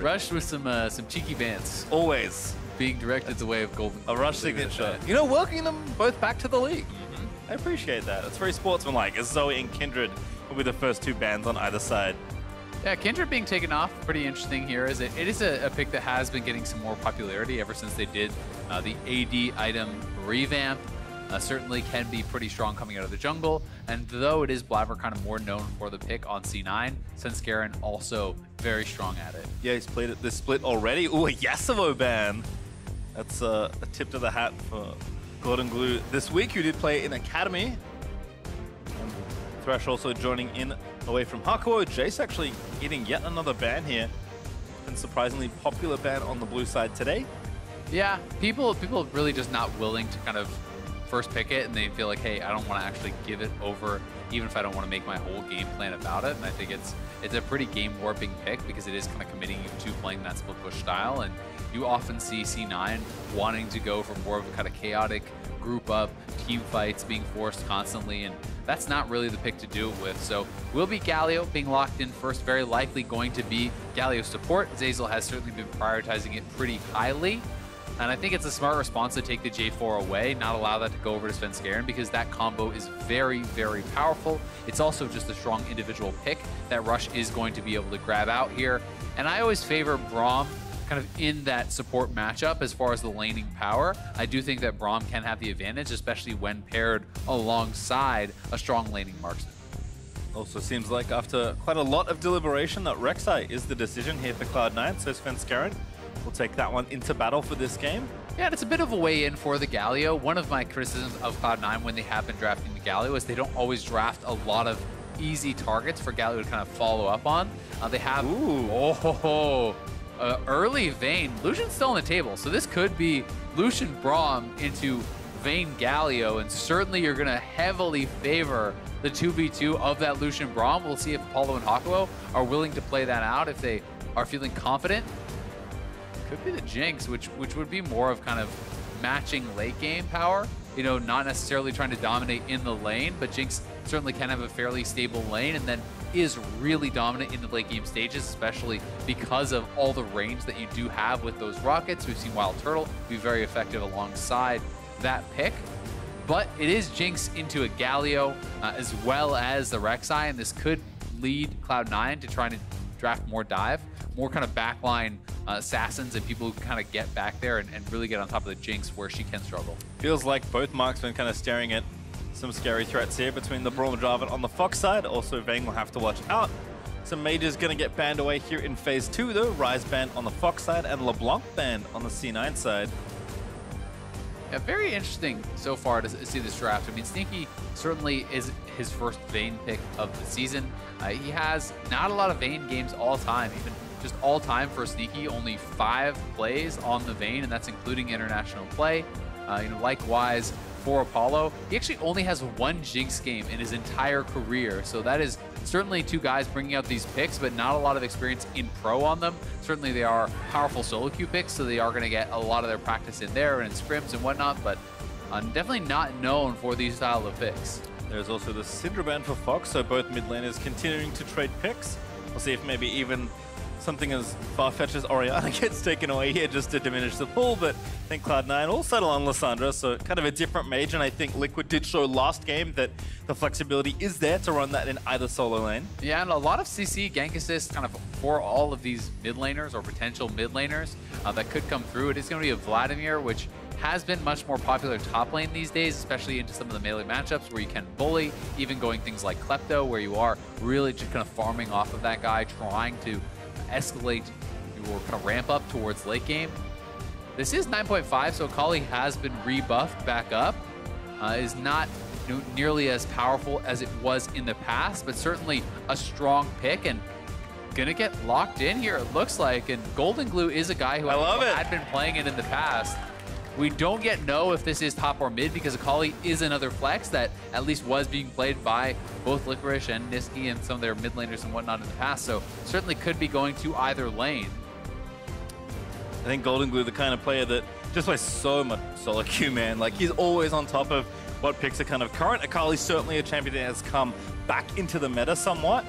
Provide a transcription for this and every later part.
Rush with some cheeky bants. Always. Being directed the way of Golden. A Rush signature. You know, working them both back to the league. I appreciate that. It's very sportsmanlike. As Zoe and Kindred will be the first two bans on either side. Yeah, Kindred being taken off, pretty interesting here. It is a pick that has been getting some more popularity ever since they did the AD item revamp. Certainly can be pretty strong coming out of the jungle. And though it is Blabber kind of more known for the pick on C9, Svenskeren also very strong at it. Yeah, he's played it this split already. Ooh, a Yasuo ban. That's a tip to the hat for Golden Glue this week, who did play in Academy. And Thresh also joining in away from Hakuo. Jace actually getting yet another ban here. Been surprisingly popular ban on the blue side today. Yeah, people really just not willing to kind of first pick it, and they feel like, hey, I don't want to actually give it over, even if I don't want to make my whole game plan about it. And I think it's a pretty game warping pick because it is kind of committing you to playing that split push style. And you often see C9 wanting to go for more of a kind of chaotic group up, team fights being forced constantly, and that's not really the pick to do it with. So will be Galio being locked in first, very likely going to be Galio support. Zeyzal has certainly been prioritizing it pretty highly. And I think it's a smart response to take the J4 away, not allow that to go over to Svenskeren, because that combo is very, very powerful. It's also just a strong individual pick that Rush is going to be able to grab out here. And I always favor Braum kind of in that support matchup as far as the laning power. I do think that Braum can have the advantage, especially when paired alongside a strong laning marksman. Also seems like after quite a lot of deliberation that Rek'Sai is the decision here for Cloud9, so Svenskeren will take that one into battle for this game. Yeah, and it's a bit of a way in for the Galio. One of my criticisms of Cloud9 when they have been drafting the Galio is they don't always draft a lot of easy targets for Galio to kind of follow up on. They have early Vayne. Lucian's still on the table, so this could be Lucian Braum into Vayne Galio, and certainly you're going to heavily favor the 2v2 of that Lucian Braum. We'll see if Apollo and Hakuo are willing to play that out, if they are feeling confident. Could be the Jinx, which would be more of kind of matching late game power. You know, not necessarily trying to dominate in the lane, but Jinx certainly can have a fairly stable lane and then is really dominant in the late game stages, especially because of all the range that you do have with those rockets. We've seen Wild Turtle be very effective alongside that pick. But it is Jinx into a Galio as well as the Rek'Sai, and this could lead Cloud9 to trying to draft more dive, more kind of backline assassins and people who kind of get back there and really get on top of the Jinx where she can struggle. Feels like both marksmen kind of staring at some scary threats here between the Braum and Jarvan on the Fox side. Also, Vayne will have to watch out. Some mages going to get banned away here in phase 2 though. Ryze banned on the Fox side and LeBlanc banned on the C9 side. Yeah, very interesting so far to see this draft. I mean, Sneaky certainly is his first Vayne pick of the season. He has not a lot of Vayne games all time, even just all time for Sneaky, only 5 plays on the Vayne, and that's including international play. You know, likewise for Apollo, he actually only has 1 Jinx game in his entire career. So that is certainly 2 guys bringing out these picks, but not a lot of experience in pro on them. Certainly they are powerful solo queue picks, so they are going to get a lot of their practice in there and in scrims and whatnot, but definitely not known for these style of picks. There's also the Syndra ban for Fox, so both mid laners continuing to trade picks. We'll see if maybe even something as far-fetched as Orianna gets taken away here just to diminish the pool, but I think Cloud9 will settle on Lissandra, so kind of a different mage, and I think Liquid did show last game that the flexibility is there to run that in either solo lane. Yeah, and a lot of CC gank assist kind of for all of these mid laners or potential mid laners that could come through. It is going to be a Vladimir, which has been much more popular top lane these days, especially into some of the melee matchups where you can bully, even going things like Klepto, where you are really just kind of farming off of that guy, trying to escalate your kind of ramp up towards late game. This is 9.5, so Akali has been rebuffed back up. Is not nearly as powerful as it was in the past, but certainly a strong pick and gonna get locked in here, it looks like. And Golden Glue is a guy who had been playing it in the past. We don't yet know if this is top or mid because Akali is another flex that at least was being played by both Licorice and Niski and some of their mid laners and whatnot in the past, so certainly could be going to either lane. I think Golden Glue the kind of player that just plays so much solo queue, man. Like, he's always on top of what picks are kind of current. Akali's certainly a champion that has come back into the meta somewhat.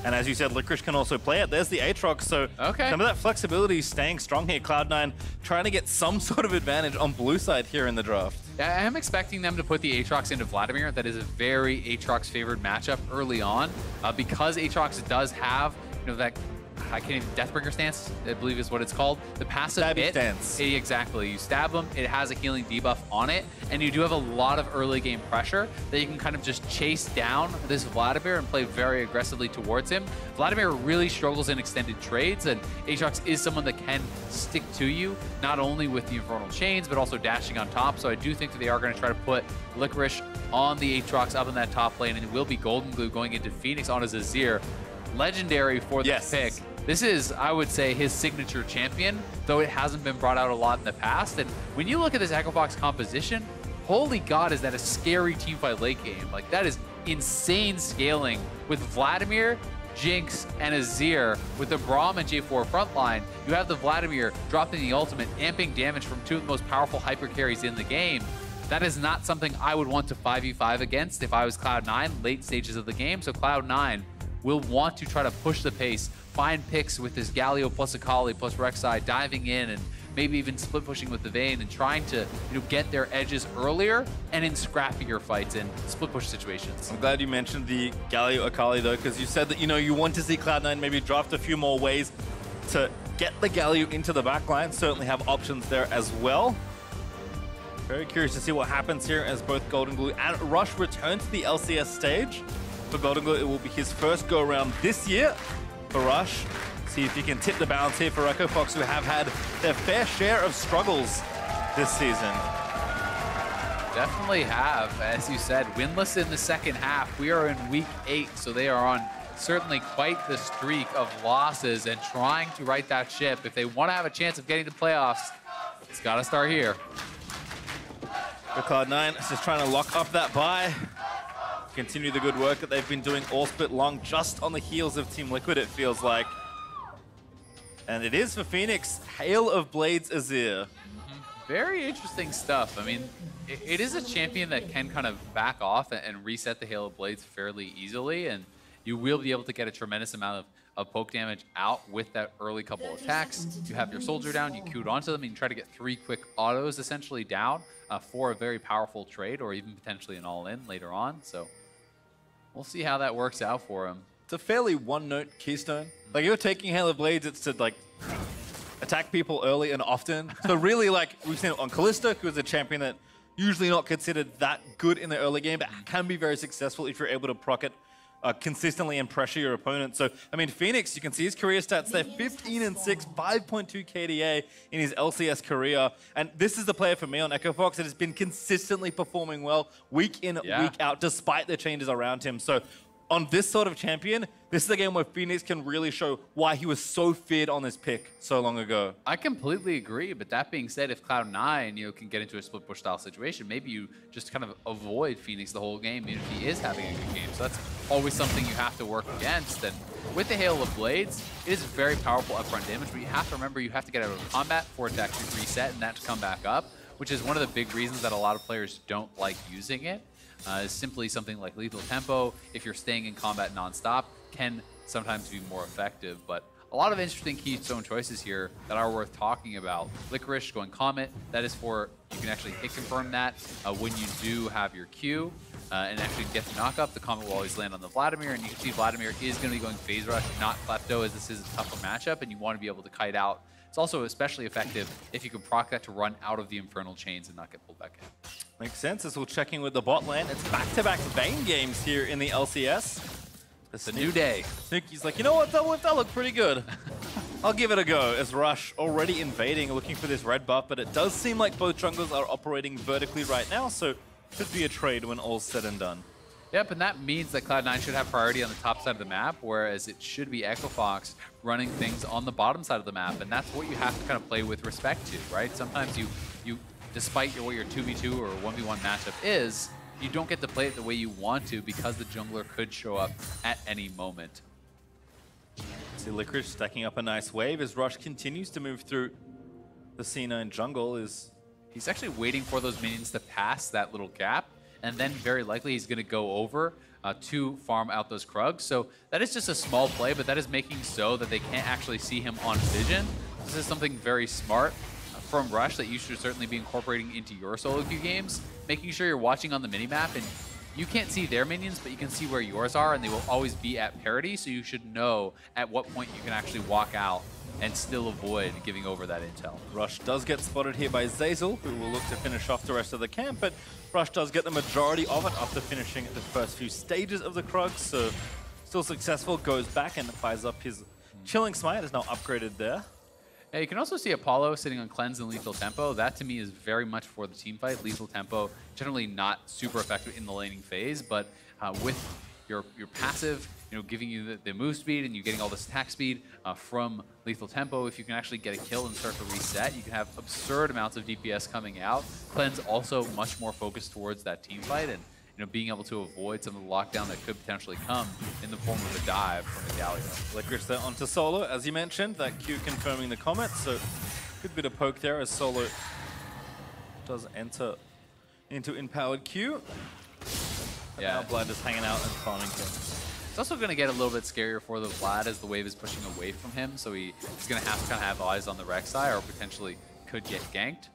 And as you said, Licorice can also play it. There's the Aatrox, so some of that flexibility is staying strong here. Cloud9 trying to get some sort of advantage on blue side here in the draft. Yeah, I am expecting them to put the Aatrox into Vladimir. That is a very Aatrox favored matchup early on, because Aatrox does have, that, I can't even, Deathbringer stance, I believe is what it's called. The passive hit. Stance. Exactly. You stab them, it has a healing debuff on it, and you do have a lot of early game pressure that you can kind of just chase down this Vladimir and play very aggressively towards him. Vladimir really struggles in extended trades, and Aatrox is someone that can stick to you, not only with the Infernal Chains, but also dashing on top. So I do think that they are going to try to put Licorice on the Aatrox up in that top lane, and it will be Golden Glue going into Phoenix on his Azir. Legendary for this pick. This is, I would say, his signature champion, though it hasn't been brought out a lot in the past. And when you look at this Echo Fox composition, holy God, is that a scary teamfight late game. Like, that is insane scaling with Vladimir, Jinx, and Azir. With the Braum and J4 frontline, you have the Vladimir dropping the ultimate, amping damage from two of the most powerful hyper carries in the game. That is not something I would want to 5v5 against if I was Cloud9 late stages of the game. So Cloud9 will want to try to push the pace, find picks with this Galio plus Akali plus Rek'Sai diving in and maybe even split pushing with the Vayne and trying to get their edges earlier and in scrappier fights and split push situations. I'm glad you mentioned the Galio Akali though, because you said that you want to see Cloud9 maybe draft a few more ways to get the Galio into the backline. Certainly have options there as well. Very curious to see what happens here as both Golden Glue and Rush return to the LCS stage. For Golden Glue, it will be his first go-around this year. For Rush, see if he can tip the balance here for Echo Fox, who have had their fair share of struggles this season. Definitely have. As you said, winless in the second half. We are in week 8, so they are on certainly quite the streak of losses and trying to right that ship. If they want to have a chance of getting to playoffs, it's got to start here. For Cloud9, it's just trying to lock up that bye. Continue the good work that they've been doing all split long, just on the heels of Team Liquid, it feels like. And it is for Phoenix, Hail of Blades Azir. Very interesting stuff. I mean, it is a champion that can kind of back off and reset the Hail of Blades fairly easily, and you will be able to get a tremendous amount of poke damage out with that early couple attacks. You have your soldier down, you queued onto them, and you try to get 3 quick autos essentially down for a very powerful trade, or even potentially an all-in later on. So we'll see how that works out for him. It's a fairly one-note keystone. Like, if you're taking Hail of Blades, it's to, like, attack people early and often. So really, like, we've seen it on Kalista, who is a champion that usually not considered that good in the early game, but can be very successful if you're able to proc it consistently and pressure your opponent. So, I mean, Phoenix, you can see his career stats there, 15-6, 5.2 KDA in his LCS career. And this is the player for me on Echo Fox that has been consistently performing well week in, week out, despite the changes around him. So, on this sort of champion, this is a game where Phoenix can really show why he was so feared on this pick so long ago. I completely agree, but that being said, if Cloud9 can get into a split push style situation, maybe you just kind of avoid Phoenix the whole game, even if he is having a good game. So that's always something you have to work against. And with the Hail of Blades, it is very powerful upfront damage, but you have to remember you have to get out of combat for it to actually reset and that to come back up, which is one of the big reasons that a lot of players don't like using it. Is simply something like lethal tempo, if you're staying in combat nonstop, can sometimes be more effective. But a lot of interesting keystone choices here that are worth talking about. Licorice going Comet, that is for, you can actually hit confirm that when you do have your Q and actually get the knock up. The Comet will always land on the Vladimir, and you can see Vladimir is going to be going Phase Rush, not Klepto, as this is a tougher matchup, and you want to be able to kite out. It's also especially effective if you can proc that to run out of the Infernal Chains and not get pulled back in. Makes sense, as we're checking with the bot lane. It's back-to-back Vayne games here in the LCS. It's a new day. Snuki's like, you know what, that looked pretty good. I'll give it a go, as Rush already invading, looking for this red buff, but it does seem like both junglers are operating vertically right now, so could be a trade when all's said and done. Yep, and that means that Cloud9 should have priority on the top side of the map, whereas it should be Echo Fox running things on the bottom side of the map, and that's what you have to kind of play with respect to, right? Sometimes you despite what your 2v2 or 1v1 matchup is, you don't get to play it the way you want to because the jungler could show up at any moment. See Licorice stacking up a nice wave as Rush continues to move through the C9 jungle. He's actually waiting for those minions to pass that little gap, and then very likely he's going to go over to farm out those Krugs. So that is just a small play, but that is making so that they can't actually see him on vision. This is something very smart from Rush that you should certainly be incorporating into your solo queue games, making sure you're watching on the minimap and you can't see their minions, but you can see where yours are, and they will always be at parity, so you should know at what point you can actually walk out and still avoid giving over that intel. Rush does get spotted here by Zeyzal, who will look to finish off the rest of the camp, but Rush does get the majority of it after finishing the first few stages of the Krugs, so still successful, goes back and fires up his Chilling Smite, is now upgraded there. Yeah, you can also see Apollo sitting on Cleanse and Lethal Tempo. That to me is very much for the team fight. Lethal Tempo, generally not super effective in the laning phase, but with your passive, giving you the move speed and you getting all this attack speed from Lethal Tempo, if you can actually get a kill and start to reset, you can have absurd amounts of DPS coming out. Cleanse also much more focused towards that team fight and being able to avoid some of the lockdown that could potentially come in the form of a dive from the Galio. Licorice there onto Solo, as you mentioned, that Q confirming the comment, so good bit of poke there as Solo does enter into empowered Q. But yeah, now Vlad is hanging out and farming things. It's also going to get a little bit scarier for the Vlad as the wave is pushing away from him, so he's going to have to kind of have eyes on the Rek'Sai or potentially could get ganked.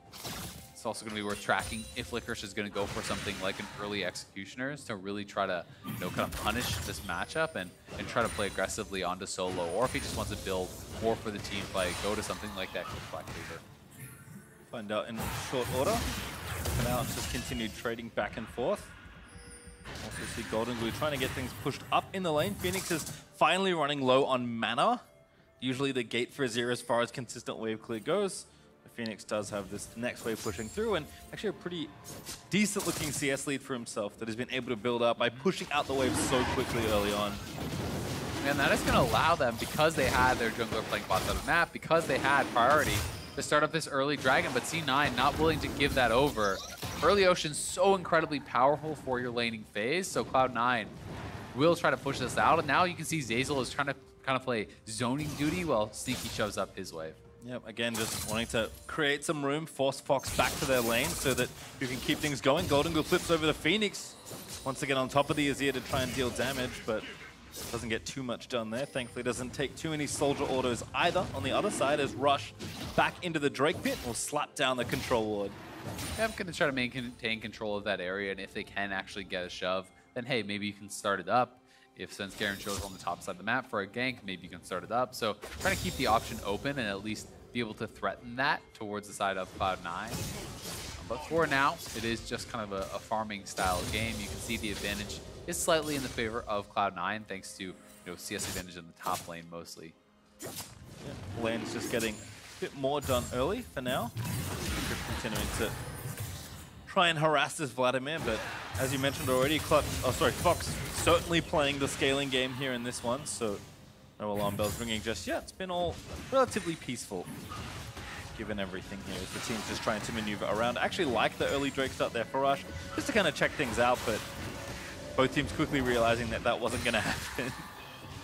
It's also going to be worth tracking if Licorice is going to go for something like an early Executioners to really try to, kind of punish this matchup and try to play aggressively onto Solo, or if he just wants to build more for the team fight, go to something like that Quick Black Cleaver. Find out in short order. For now, it's just continued trading back and forth. Also see Golden Glue trying to get things pushed up in the lane. Phoenix is finally running low on mana. Usually the gate for Azir as far as consistent wave clear goes. Phoenix does have this next wave pushing through, and actually a pretty decent looking CS lead for himself that has been able to build up by pushing out the wave so quickly early on. And that is going to allow them, because they had their jungler playing bots out of map, because they had priority, to start up this early dragon, but C9 not willing to give that over. Early Ocean's so incredibly powerful for your laning phase, so Cloud9 will try to push this out, and now you can see Zeyzal is trying to kind of play zoning duty while Sneaky shoves up his wave. Yep, again, just wanting to create some room, force Fox back to their lane so that you can keep things going. Golden Glue flips over the Phoenix. Wants to get on top of the Azir to try and deal damage, but doesn't get too much done there. Thankfully, doesn't take too many soldier autos either. On the other side, as Rush back into the Drake pit will slap down the control ward. Yeah, I'm going to try to maintain control of that area, and if they can actually get a shove, then hey, maybe you can start it up. If Svenskeren shows on the top side of the map for a gank, maybe you can start it up. So trying to keep the option open and at least be able to threaten that towards the side of Cloud9. But for now, it is just kind of a farming style game. You can see the advantage is slightly in the favor of Cloud9 thanks to CS advantage in the top lane mostly. Yeah, lane's just getting a bit more done early for now. Continuing to try and harass this Vladimir, but as you mentioned already, Fox certainly playing the scaling game here in this one, so no alarm bells ringing just yet. It's been all relatively peaceful, given everything here, as the team's just trying to maneuver around. I actually like the early Drake start there for Rush, just to kind of check things out, but both teams quickly realizing that that wasn't going to happen.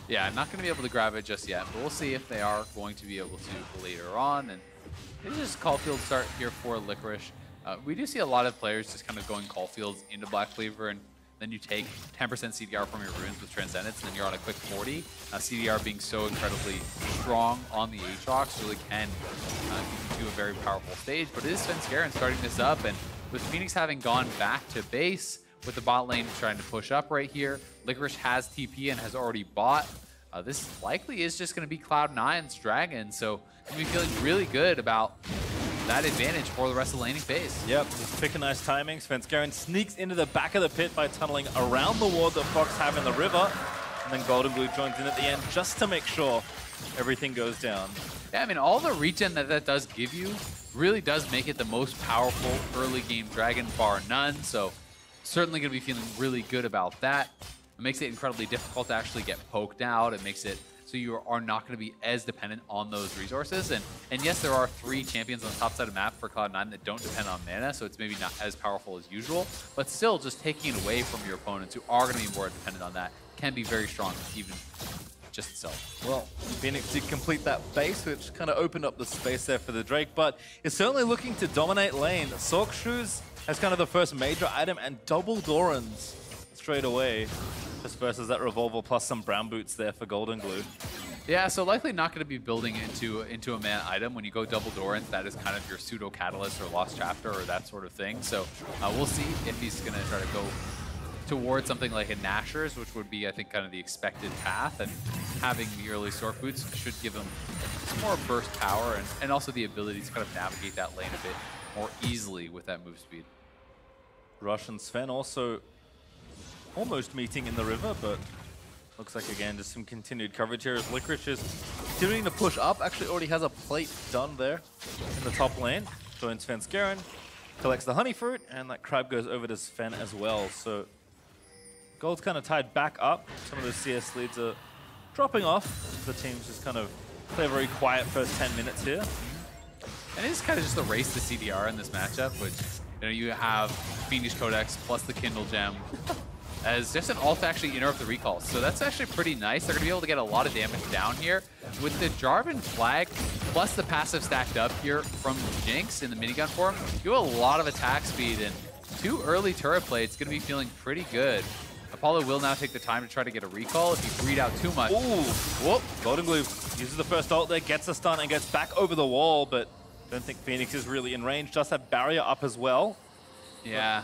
Yeah, not going to be able to grab it just yet, but we'll see if they are going to be able to later on. And it's just Caulfield start here for Licorice. We do see a lot of players just kind of going Caulfields into Black Cleaver, and then you take 10% CDR from your runes with Transcendence, and then you're on a quick 40. CDR being so incredibly strong on the Aatrox really can get you to a very powerful stage. But it is Svenskeren starting this up, and with Phoenix having gone back to base, with the bot lane trying to push up right here, Licorice has TP and has already bought. This likely is just going to be Cloud9's Dragon, so you'll be feeling really good about that advantage for the rest of the laning phase. Yep, just pick a nice timing. Svenskeren sneaks into the back of the pit by tunneling around the ward that Fox have in the river, and then Golden Glue joins in at the end just to make sure everything goes down. Yeah, I mean, all the regen that does give you really does make it the most powerful early game Dragon, bar none, so certainly going to be feeling really good about that. It makes it incredibly difficult to actually get poked out. It makes it so you are not going to be as dependent on those resources. And yes, there are 3 champions on the top side of the map for Cloud9 that don't depend on mana, so it's maybe not as powerful as usual, but still just taking it away from your opponents who are going to be more dependent on that can be very strong, even just itself. Well, Phoenix did complete that base, which kind of opened up the space there for the Drake, but it's certainly looking to dominate lane. Sork Shoes has kind of the first major item, and double Dorans straight away. Just versus that revolver plus some brown boots there for Golden Glue. Yeah, so likely not going to be building into a man item. When you go double Doran, that is kind of your pseudo catalyst or lost chapter or that sort of thing. So we'll see if he's going to try to go towards something like a Nashor's, which would be, I think, kind of the expected path. And having the early Sword Boots should give him some more burst power and also the ability to kind of navigate that lane a bit more easily with that move speed. Rush and Sven also almost meeting in the river, but looks like, again, just some continued coverage here as Licorice is continuing to push up. Actually already has a plate done there in the top lane. Joins Svenskeren, collects the honey fruit, and that crab goes over to Sven as well. So Gold's kind of tied back up. Some of the CS leads are dropping off. The teams just kind of play a very quiet first 10 minutes here. And it's kind of just a race to CDR in this matchup, which, you know, you have Fiendish Codex plus the Kindle Gem as just an ult to actually interrupt the recalls. So that's actually pretty nice. They're going to be able to get a lot of damage down here. With the Jarvan flag plus the passive stacked up here from Jinx in the minigun form, you have a lot of attack speed, and 2 early turret plates going to be feeling pretty good. Apollo will now take the time to try to get a recall if you breed out too much. Ooh, whoop. Golden Glue uses the first ult there, gets a stun and gets back over the wall, but don't think Phoenix is really in range. Just have barrier up as well. Yeah.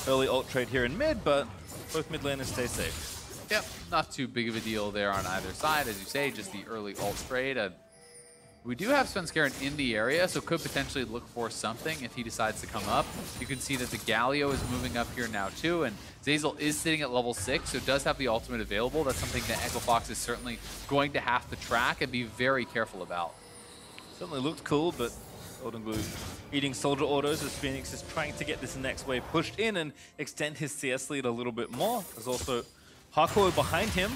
Early ult trade here in mid, but both mid laners stay safe. Yep, not too big of a deal there on either side. As you say, just the early ult trade. We do have Svenskeren in the area, so could potentially look for something if he decides to come up. You can see that the Galio is moving up here now too, and Zeyzal is sitting at level 6, so does have the ultimate available. That's something that Echo Fox is certainly going to have to track and be very careful about. Certainly looked cool, but Golden Glue eating soldier autos as Phoenix is trying to get this next wave pushed in and extend his CS lead a little bit more. There's also Hakuo behind him.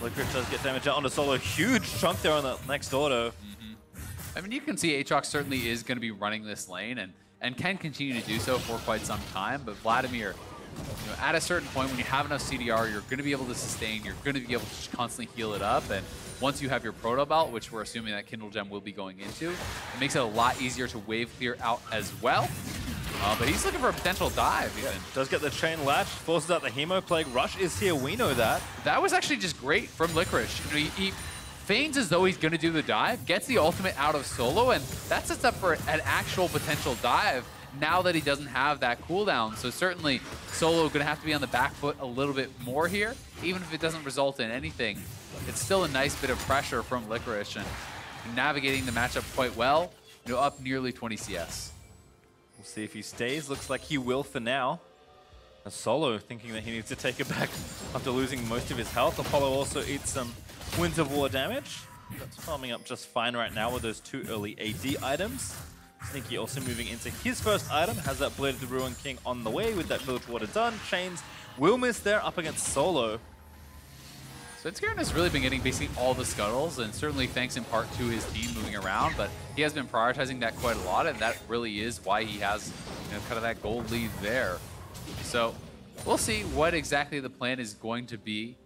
Licorice does get damage out onto Solo. Huge chunk there on the next auto. I mean, you can see Aatrox certainly is going to be running this lane and can continue to do so for quite some time, but Vladimir, you know, at a certain point when you have enough CDR, you're going to be able to sustain, you're going to be able to just constantly heal it up, and once you have your Proto Belt, which we're assuming that Kindle Gem will be going into, it makes it a lot easier to wave clear out as well. But he's looking for a potential dive. Yeah, does get the chain latch, forces out the Hemo Plague. Rush is here, we know that. That was actually just great from Licorice. You know, he feigns as though he's going to do the dive, gets the ultimate out of Solo, and that sets up for an actual potential dive now that he doesn't have that cooldown. So certainly Solo going to have to be on the back foot a little bit more here, even if it doesn't result in anything. It's still a nice bit of pressure from Licorice and navigating the matchup quite well, you know, up nearly 20 CS. We'll see if he stays. Looks like he will for now. A Solo thinking that he needs to take it back after losing most of his health. Apollo also eats some Winds of War damage. That's farming up just fine right now with those 2 early AD items. Sneaky also moving into his first item. Has that Blade of the Ruin King on the way with that Village Water done. Chains will miss there up against Solo. Svenskeren has really been getting basically all the scuttles, and certainly thanks in part to his team moving around, but he has been prioritizing that quite a lot, and that really is why he has, you know, kind of that gold lead there. So we'll see what exactly the plan is going to be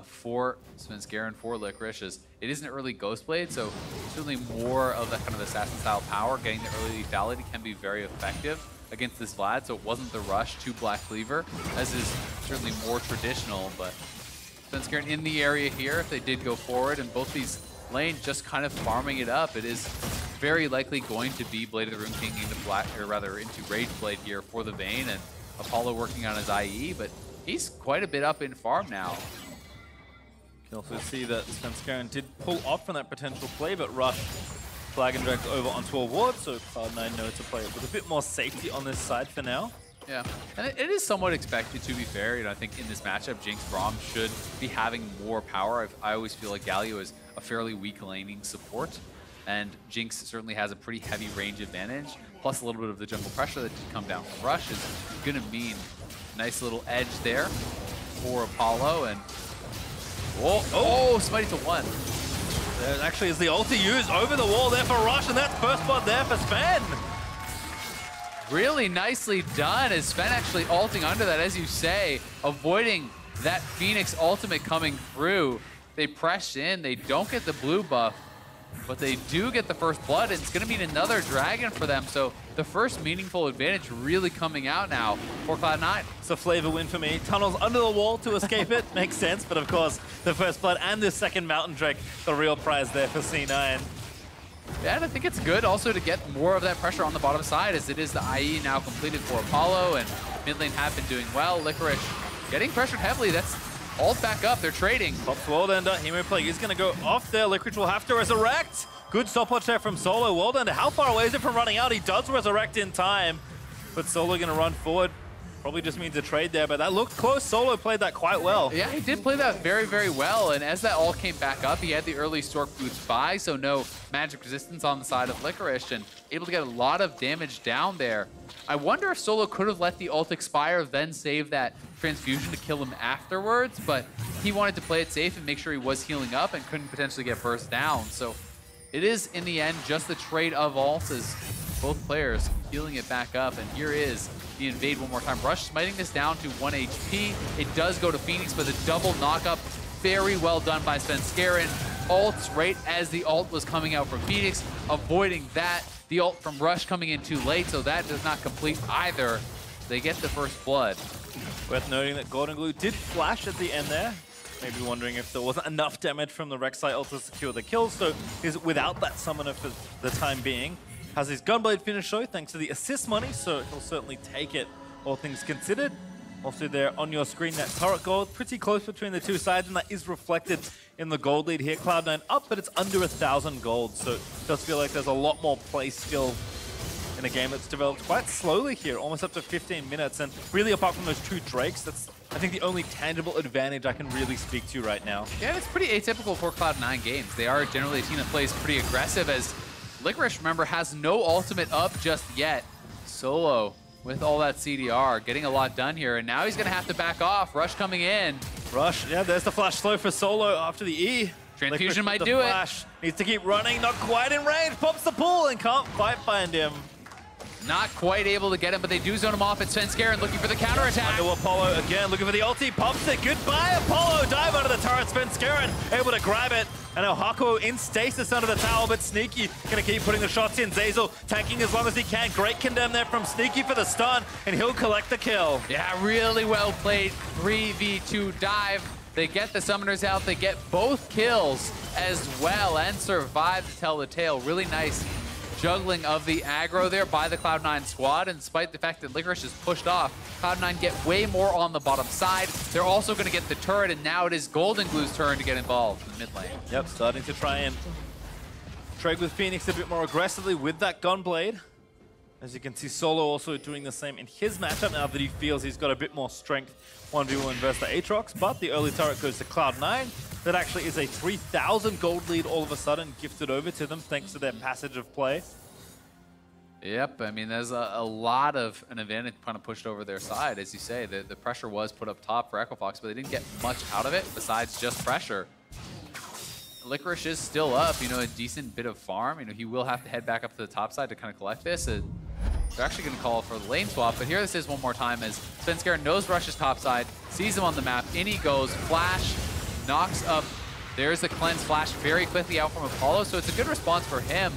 for Svenskeren, for Licorice. As it is an early Ghost Blade, so certainly more of that kind of assassin-style power. Getting the early lethality can be very effective against this Vlad, so it wasn't the rush to Black Cleaver, as is certainly more traditional, but Svenskeren in the area here if they did go forward, and both these lanes just kind of farming it up. It is very likely going to be Blade of the Rune King into Black, or rather into Rage Blade here for the Vayne, and Apollo working on his IE, but he's quite a bit up in farm now. You can also see that Svenskeren did pull off from that potential play, but Rush flag and dragged over onto a ward, so Cloud9 know to play it with a bit more safety on this side for now. Yeah, and it is somewhat expected, to be fair. You know, I think in this matchup, Jinx Braum should be having more power. I always feel like Galio is a fairly weak laning support, and Jinx certainly has a pretty heavy range advantage, plus a little bit of the jungle pressure that should come down from Rush is going to mean a nice little edge there for Apollo, and oh, Smitey to 1. There actually is the ulti used over the wall there for Rush, and that's first blood there for Sven. Really nicely done as Sven actually ulting under that, as you say, avoiding that Phoenix ultimate coming through. They press in, they don't get the blue buff, but they do get the first blood, and it's going to mean another dragon for them. So the first meaningful advantage really coming out now for Cloud9. It's a flavor win for me. Tunnels under the wall to escape it makes sense, but of course, the first blood and the second Mountain Drake, the real prize there for C9. Yeah, and I think it's good also to get more of that pressure on the bottom side, as it is the IE now completed for Apollo, and mid lane have been doing well. Licorice getting pressured heavily. That's ult back up. They're trading. Pops Worldender. Hemo play is going to go off there. Licorice will have to resurrect. Good stopwatch there from Solo. Worldender, how far away is it from running out? He does resurrect in time, but Solo going to run forward. Probably just means a trade there, but that looked close. Solo played that quite well. Yeah, he did play that very, very well. And as that ult came back up, he had the early Stork boots by, so no magic resistance on the side of Licorice, and able to get a lot of damage down there. I wonder if Solo could have let the ult expire, then save that transfusion to kill him afterwards, but he wanted to play it safe and make sure he was healing up and couldn't potentially get burst down. So it is, in the end, just the trade of ults as both players healing it back up. And here is the invade one more time. Rush smiting this down to 1 HP. It does go to Phoenix, but the double knockup, very well done by Svenskeren. Ults right as the ult was coming out from Phoenix, avoiding that. The ult from Rush coming in too late, so that does not complete either. They get the first blood. Worth noting that Golden Glue did flash at the end there. Maybe wondering if there wasn't enough damage from the Rek'Sai ult to secure the kill, so he's without that summoner for the time being. Has his Gunblade finish though, thanks to the assist money, so he'll certainly take it, all things considered. Also there on your screen, that turret gold, pretty close between the two sides, and that is reflected in the gold lead here. Cloud9 up, but it's under 1,000 gold, so it does feel like there's a lot more play skill in a game that's developed quite slowly here, almost up to 15 minutes. And really, apart from those two Drakes, that's, I think, the only tangible advantage I can really speak to right now. Yeah, it's pretty atypical for Cloud9 games. They are generally a team that plays pretty aggressive, as Licorice, remember, has no ultimate up just yet. Solo, with all that CDR, getting a lot done here, and now he's going to have to back off. Rush coming in. Rush, yeah, there's the flash slow for Solo after the E. Transfusion might do flash. It. Needs to keep running, not quite in range. Pops the pull and can't quite find him. Not quite able to get him, but they do zone him off. It's Svenskeren looking for the counterattack. Under Apollo again, looking for the ulti. Pops it. Goodbye, Apollo. Dive under the turret. Svenskeren able to grab it. And now Hakuo in stasis under the tower, but Sneaky gonna keep putting the shots in. Zeyzal tanking as long as he can. Great condemn there from Sneaky for the stun, and he'll collect the kill. Yeah, really well played. 3v2 dive. They get the summoners out. They get both kills as well and survive to tell the tale. Really nice juggling of the aggro there by the Cloud9 squad, and despite the fact that Licorice is pushed off, Cloud9 get way more on the bottom side. They're also going to get the turret, and now it is Golden Glue's turn to get involved in the mid lane. Yep, starting to try and trade with Phoenix a bit more aggressively with that Gunblade. As you can see, Solo also doing the same in his matchup now that he feels he's got a bit more strength 1v1 versus the Aatrox, but the early turret goes to Cloud9. That actually is a 3,000 gold lead all of a sudden gifted over to them thanks to their passage of play. Yep, I mean, there's a lot of an advantage kind of pushed over their side, as you say. The pressure was put up top for Equifox, but they didn't get much out of it besides just pressure. Licorice is still up, you know, a decent bit of farm. You know, he will have to head back up to the top side to kind of collect this. They're actually going to call for the lane swap, but here this is one more time as Svenskeren knows Rush's top side, sees him on the map, in he goes, flash, knocks up. There's the cleanse flash very quickly out from Apollo, so it's a good response for him,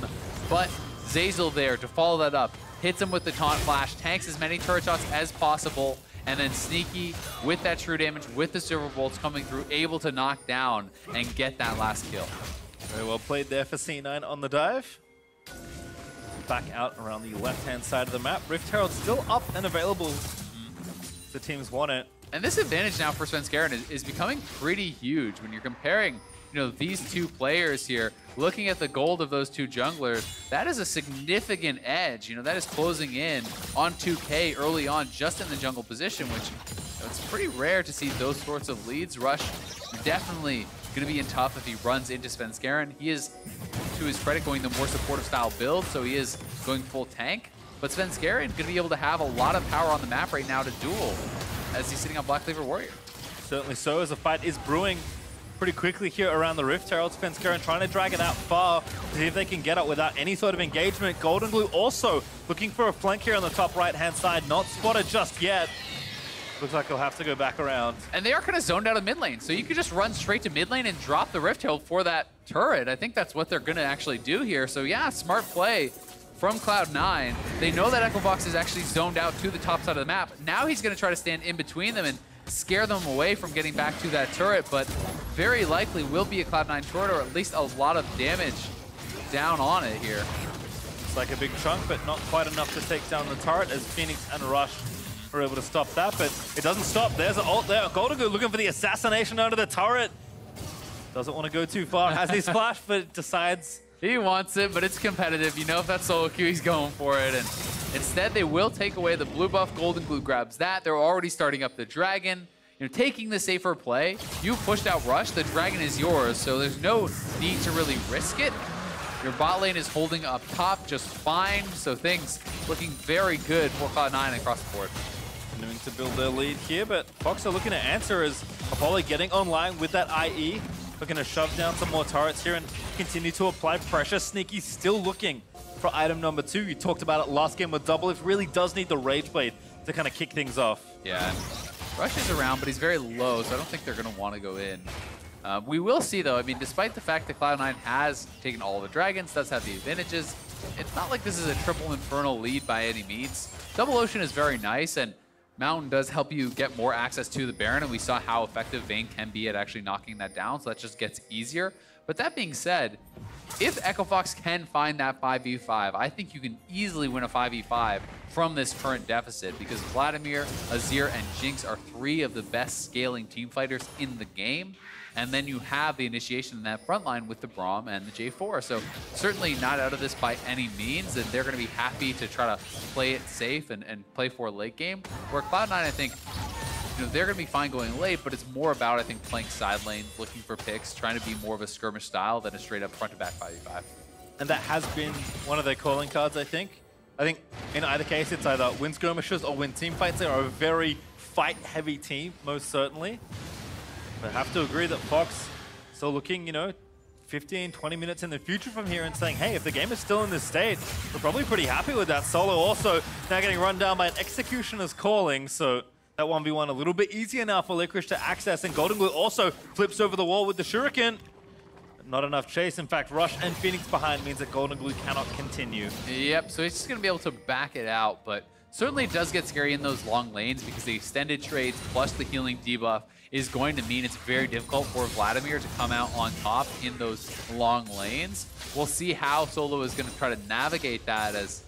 but Zeyzal there to follow that up, hits him with the taunt flash, tanks as many turret shots as possible, and then Sneaky with that true damage, with the silver bolts coming through, able to knock down and get that last kill. Very well played there for C9 on the dive. Back out around the left-hand side of the map. Rift Herald still up and available. The teams want it. And this advantage now for Svenskeren is becoming pretty huge when you're comparing, you know, these two players here. Looking at the gold of those two junglers, that is a significant edge. You know, that is closing in on 2K early on just in the jungle position, which, you know, it's pretty rare to see those sorts of leads. Rush definitely going to be in tough if he runs into Svenskeren. He is, to his credit, going the more supportive style build, so he is going full tank. But Svenskeren going to be able to have a lot of power on the map right now to duel as he's sitting on Black Cleaver Warrior. Certainly so, as the fight is brewing pretty quickly here around the Rift Herald. Svenskeren trying to drag it out far to see if they can get it without any sort of engagement. Golden Glue also looking for a flank here on the top right-hand side. Not spotted just yet. Looks like he'll have to go back around. And they are kind of zoned out of mid lane, so you could just run straight to mid lane and drop the Rift Hill for that turret. I think that's what they're going to actually do here. So yeah, smart play from Cloud9. They know that Echo Fox is actually zoned out to the top side of the map. Now he's going to try to stand in between them and scare them away from getting back to that turret, but very likely will be a Cloud9 turret, or at least a lot of damage down on it here. It's like a big chunk, but not quite enough to take down the turret, as Phoenix and Rush are able to stop that, but it doesn't stop. There's an ult there. Golden looking for the assassination under the turret. Doesn't want to go too far. Has his flash, but decides... He wants it, but it's competitive. You know, if that's solo queue, he's going for it. And instead, they will take away the blue buff. Golden Glue grabs that. They're already starting up the dragon. You know, taking the safer play. You pushed out Rush. The dragon is yours, so there's no need to really risk it. Your bot lane is holding up top just fine, so things looking very good for Cloud9 across the board. Continuing to build their lead here, but Fox are looking to answer as Apollo getting online with that IE. Looking to shove down some more turrets here and continue to apply pressure. Sneaky still looking for item number 2. You talked about it last game with Double. It really does need the Rage Blade to kind of kick things off. Yeah, Rush is around, but he's very low, so I don't think they're going to want to go in. We will see, though. I mean, despite the fact that Cloud9 has taken all the dragons, does have the advantages, it's not like this is a triple Infernal lead by any means. Double Ocean is very nice, and Mountain does help you get more access to the Baron, and we saw how effective Vayne can be at actually knocking that down, so that just gets easier. But that being said, if Echo Fox can find that 5v5, I think you can easily win a 5v5 from this current deficit, because Vladimir, Azir, and Jinx are 3 of the best scaling team fighters in the game. And then you have the initiation in that front line with the Braum and the J4. So certainly not out of this by any means, and they're going to be happy to try to play it safe and play for a late game. Where Cloud9, I think, you know, they're going to be fine going late, but it's more about, I think, playing side lane, looking for picks, trying to be more of a skirmish style than a straight up front to back 5v5. And that has been one of their calling cards, I think. I think in either case, it's either win skirmishes or win team fights. They are a very fight-heavy team, most certainly. But I have to agree that Fox still looking, you know, 15, 20 minutes in the future from here and saying, hey, if the game is still in this state, we're probably pretty happy with that. Solo also now getting run down by an Executioner's Calling, so that 1v1 a little bit easier now for Licorice to access, and Golden Glue also flips over the wall with the Shuriken. Not enough chase. In fact, Rush and Phoenix behind means that Golden Glue cannot continue. Yep, so he's just going to be able to back it out, but certainly it does get scary in those long lanes because the extended trades plus the healing debuff is going to mean it's very difficult for Vladimir to come out on top in those long lanes. We'll see how Solo is going to try to navigate that, as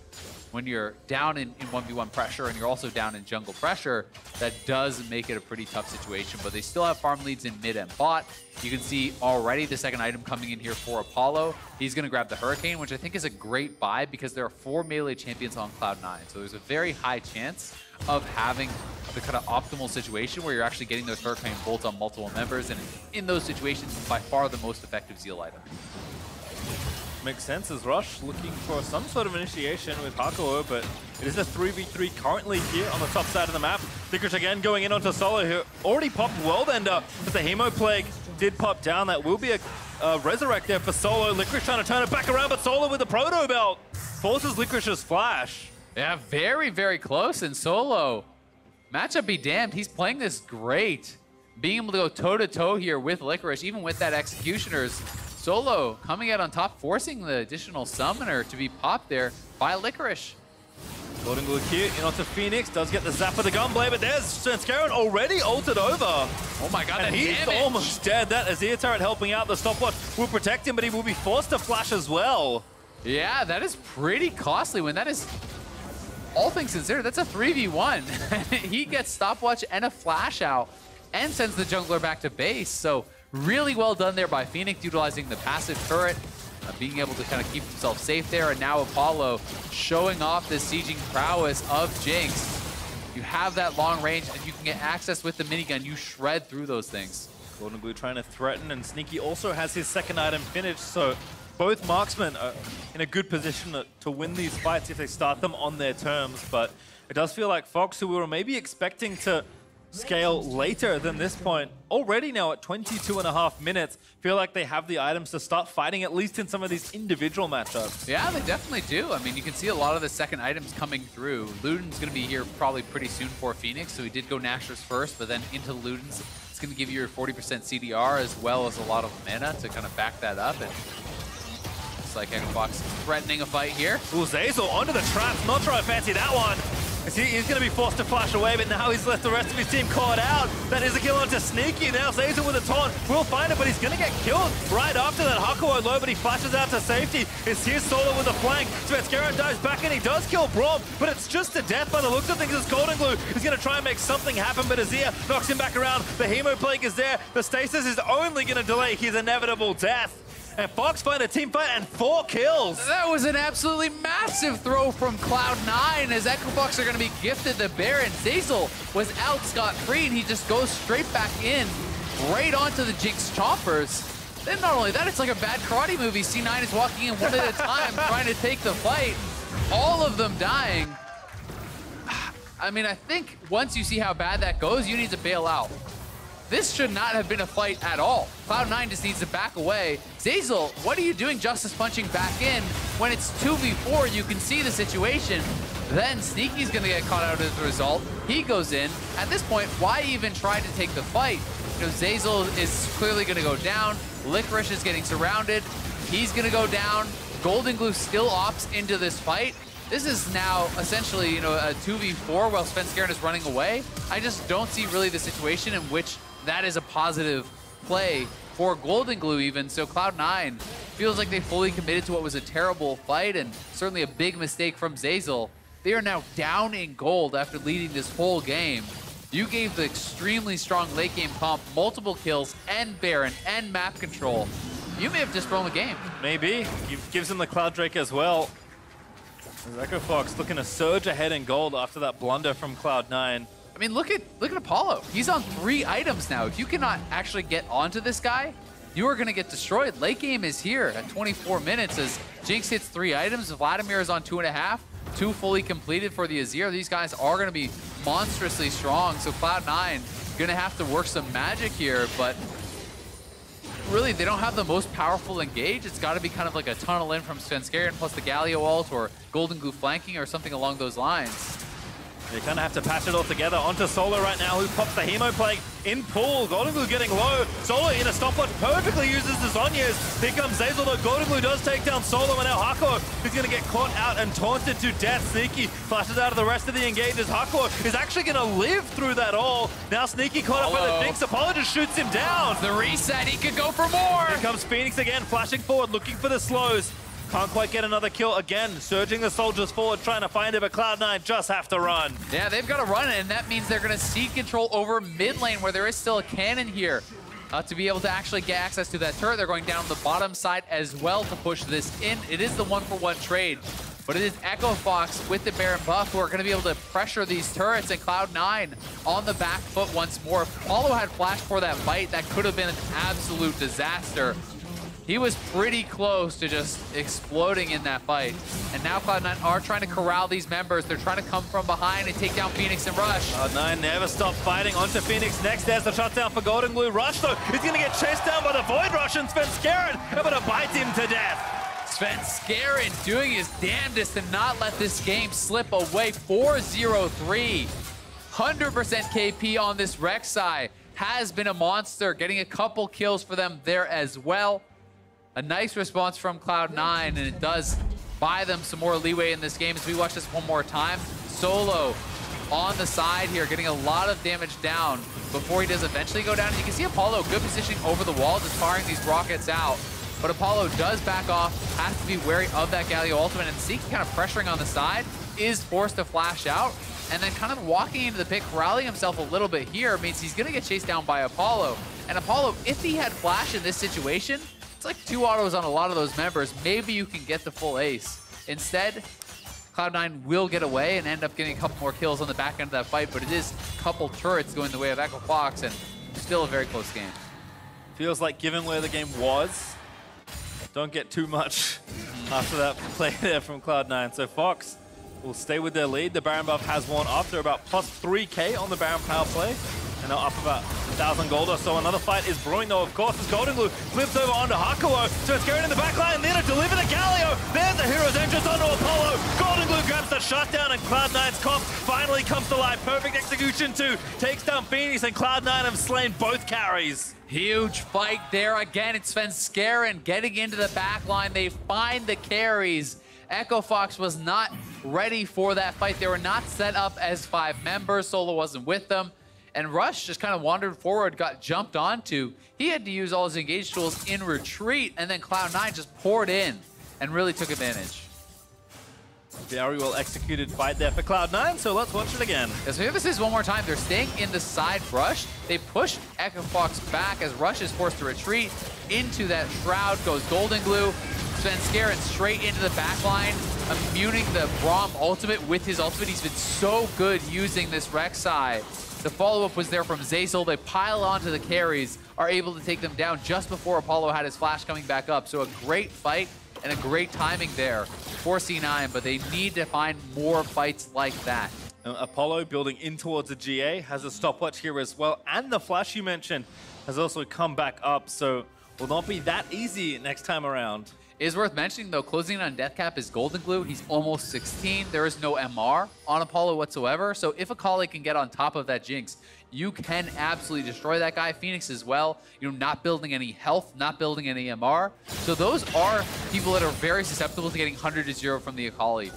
when you're down in 1v1 pressure and you're also down in jungle pressure, that does make it a pretty tough situation. But they still have farm leads in mid and bot. You can see already the second item coming in here for Apollo. He's going to grab the Hurricane, which I think is a great buy because there are 4 melee champions on Cloud9. So there's a very high chance of having the kind of optimal situation where you're actually getting those Hurricane bolts on multiple members. And in those situations, by far the most effective Zeal item. Makes sense, as Rush looking for some sort of initiation with Hakuo, but it is a 3v3 currently here on the top side of the map. Licorice again going in onto Solo, who already popped Worldender, but the Hemo Plague did pop down. That will be a resurrect there for Solo. Licorice trying to turn it back around, but Solo with the Proto Belt forces Licorice's flash. Yeah, very, very close. And Solo, matchup be damned, he's playing this great. Being able to go toe-to-toe here with Licorice, even with that Executioner's. Solo coming out on top, forcing the additional summoner to be popped there by Licorice. Golden Glue here in onto Phoenix, does get the zap of the Gunblade, but there's Scaron already ulted over. Oh my god, and he's damage. Almost dead. That Azir turret helping out. The stopwatch will protect him, but he will be forced to flash as well. Yeah, that is pretty costly when that is, all things considered, that's a 3v1. He gets stopwatch and a flash out and sends the jungler back to base. So really well done there by Phoenix, utilizing the passive turret, being able to kind of keep himself safe there. And now Apollo showing off this sieging prowess of Jinx. You have that long range and you can get access with the minigun. You shred through those things. Golden Glue trying to threaten, and Sneaky also has his second item finished, so both marksmen are in a good position to win these fights if they start them on their terms. But it does feel like Fox, who we were maybe expecting to scale later than this point. Already now at 22.5 minutes, feel like they have the items to start fighting, at least in some of these individual matchups. Yeah, they definitely do. I mean, you can see a lot of the second items coming through. Luden's going to be here probably pretty soon for Phoenix, so he did go Nashor's first, but then into Luden's, it's going to give you your 40% CDR as well as a lot of mana to kind of back that up. And looks like Echofox is threatening a fight here. Ooh, Zeyzal onto the traps. Not sure I fancy that one. He's going to be forced to flash away, but now he's left the rest of his team caught out. That is a kill onto Sneaky. Now Zeyzal with a taunt will find it, but he's going to get killed right after that. Hakuo low, but he flashes out to safety. It's here solo with a flank. Svenskeren dives back and he does kill Braum, but it's just a death by the looks of things. As Golden Glue is going to try and make something happen, but Azir knocks him back around. The Hemo Plague is there. The Stasis is only going to delay his inevitable death. And Fox find a team fight and 4 kills. That was an absolutely massive throw from Cloud9 as Echofox are going to be gifted the Baron. Zeyzal was out scot-free and he just goes straight back in, right onto the Jinx Choppers. Then not only that, it's like a bad karate movie. C9 is walking in one at a time trying to take the fight. All of them dying. I mean, I think once you see how bad that goes, you need to bail out. This should not have been a fight at all. Cloud9 just needs to back away. Zeyzal, what are you doing Justice punching back in? When it's 2v4, you can see the situation. Then Sneaky's gonna get caught out as a result. He goes in. At this point, why even try to take the fight? You know, Zeyzal is clearly gonna go down. Licorice is getting surrounded. He's gonna go down. Golden Glue still opts into this fight. This is now essentially, you know, a 2v4 while Svenskeren is running away. I just don't see really the situation in which that is a positive play for Golden Glue even. So Cloud9 feels like they fully committed to what was a terrible fight and certainly a big mistake from Zeyzal. They are now down in gold after leading this whole game. You gave the extremely strong late game comp multiple kills and Baron and map control. You may have just thrown the game. Maybe. Gives him the Cloud Drake as well. Echofox looking to surge ahead in gold after that blunder from Cloud9. I mean, look at Apollo. He's on 3 items now. If you cannot actually get onto this guy, you are going to get destroyed. Late game is here at 24 minutes as Jinx hits 3 items. Vladimir is on 2.5. 2 fully completed for the Azir. These guys are going to be monstrously strong. So Cloud9 going to have to work some magic here, but really, they don't have the most powerful engage. It's got to be kind of like a tunnel in from Svenskeren plus the Galio ult or Golden Glue flanking or something along those lines. They kind of have to patch it all together onto Solo right now, who pops the Hemo Plague in pool. Golden Glue getting low. Solo in a stopwatch perfectly uses the Zhonya's. Here comes Zeyzal, though. Golden Glue does take down Solo, and now Hakuo is going to get caught out and taunted to death. Sneaky flashes out of the rest of the engages. Hakuo is actually going to live through that all. Now Sneaky caught up by the Jinx. Apollo just shoots him down. The reset, he could go for more. Here comes Phoenix again, flashing forward, looking for the slows. Can't quite get another kill again. Surging the soldiers forward, trying to find it, but Cloud9 just have to run. Yeah, they've got to run, and that means they're going to cede control over mid lane, where there is still a cannon here to be able to actually get access to that turret. They're going down the bottom side as well to push this in. It is the 1-for-1 trade, but it is Echofox with the Baron buff who are going to be able to pressure these turrets, and Cloud9 on the back foot once more. If Apollo had flash for that fight, that could have been an absolute disaster. He was pretty close to just exploding in that fight. And now Cloud9 are trying to corral these members. They're trying to come from behind and take down Phoenix and Rush. Cloud9 never stop fighting onto Phoenix. Next, there's the shutdown for Golden Glue. Rush, though, is going to get chased down by the Void Rush, and Svenskeren able to bite him to death. Svenskeren doing his damnedest to not let this game slip away. 4-0-3. 100% KP on this Rek'Sai. Has been a monster, getting a couple kills for them there as well. A nice response from Cloud9, and it does buy them some more leeway in this game. As we watch this one more time, Solo on the side here, getting a lot of damage down before he does eventually go down. And you can see Apollo, good positioning over the wall, just firing these rockets out. But Apollo does back off, has to be wary of that Galio ultimate, and Zeke kind of pressuring on the side, is forced to flash out. And then kind of walking into the pit, corralling himself a little bit here, means he's going to get chased down by Apollo. And Apollo, if he had flash in this situation, it's like 2 autos on a lot of those members. Maybe you can get the full ace. Instead, Cloud9 will get away and end up getting a couple more kills on the back end of that fight, but it is a couple turrets going the way of Echofox, and still a very close game. Feels like given where the game was, don't get too much after that play there from Cloud9. So Fox will stay with their lead. The Baron buff has worn off. They're about plus 3k on the Baron power play. Now up about 1,000 gold or so. Another fight is brewing though, of course, as Golden Glue flips over onto Hakuo. So it's going in the back line, and then to deliver to Galio. There's the hero's entrance onto Apollo. Golden Glue grabs the shutdown, and Cloud9's comp finally comes to life. Perfect execution too. Takes down Phoenix, and Cloud9 have slain both carries. Huge fight there. Again, it's Svenskeren getting into the back line. They find the carries. Echo Fox was not ready for that fight. They were not set up as 5 members. Solo wasn't with them. And Rush just kind of wandered forward, got jumped onto. He had to use all his engage tools in retreat, and then Cloud9 just poured in and really took advantage. Very well executed fight there for Cloud9, so let's watch it again. Yeah, so here this is one more time. They're staying in the side rush. They push Echo Fox back as Rush is forced to retreat. Into that shroud goes Golden Glue. Svenskeren straight into the back line, immuning the Braum ultimate with his ultimate. He's been so good using this Rek'Sai. The follow-up was there from Zeyzal. They pile onto the carries, are able to take them down just before Apollo had his flash coming back up. So a great fight and a great timing there for C9, but they need to find more fights like that. Apollo building in towards the GA, has a stopwatch here as well, and the flash you mentioned has also come back up, so will not be that easy next time around. It is worth mentioning, though, closing on Deathcap is Golden Glue. He's almost 16. There is no MR on Apollo whatsoever. So if Akali can get on top of that Jinx, you can absolutely destroy that guy. Phoenix as well, you know, not building any health, not building any MR. So those are people that are very susceptible to getting 100 to 0 from the Akali.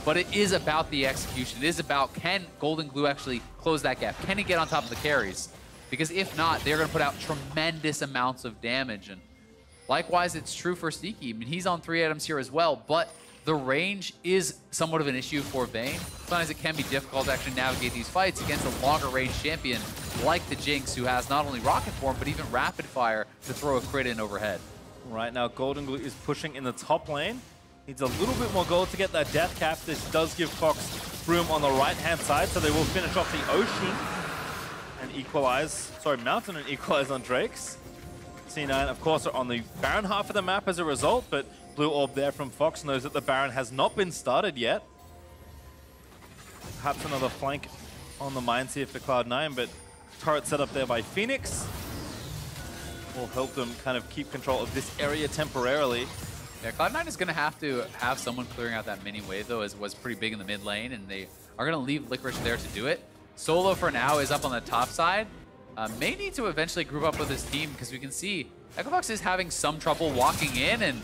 But it is about the execution. It is about, can Golden Glue actually close that gap? Can he get on top of the carries? Because if not, they're going to put out tremendous amounts of damage. And likewise, it's true for Sneaky. I mean, he's on 3 items here as well, but the range is somewhat of an issue for Vayne. Sometimes it can be difficult to actually navigate these fights against a longer range champion like the Jinx, who has not only Rocket Form, but even Rapid Fire to throw a crit in overhead. Right now, Golden Glue is pushing in the top lane. Needs a little bit more gold to get that death cap. This does give Fox room on the right-hand side, so they will finish off the Ocean and equalize. Sorry, Mountain and equalize on Drake's. C9, of course, are on the Baron half of the map as a result, but Blue Orb there from Fox knows that the Baron has not been started yet. Perhaps another flank on the mines here for Cloud9, but turret set up there by Phoenix will help them kind of keep control of this area temporarily. Yeah, Cloud9 is going to have someone clearing out that mini wave, though, as was pretty big in the mid lane, and they are going to leave Licorice there to do it. Solo, for now, is up on the top side. May need to eventually group up with his team, because we can see Echo Fox is having some trouble walking in, and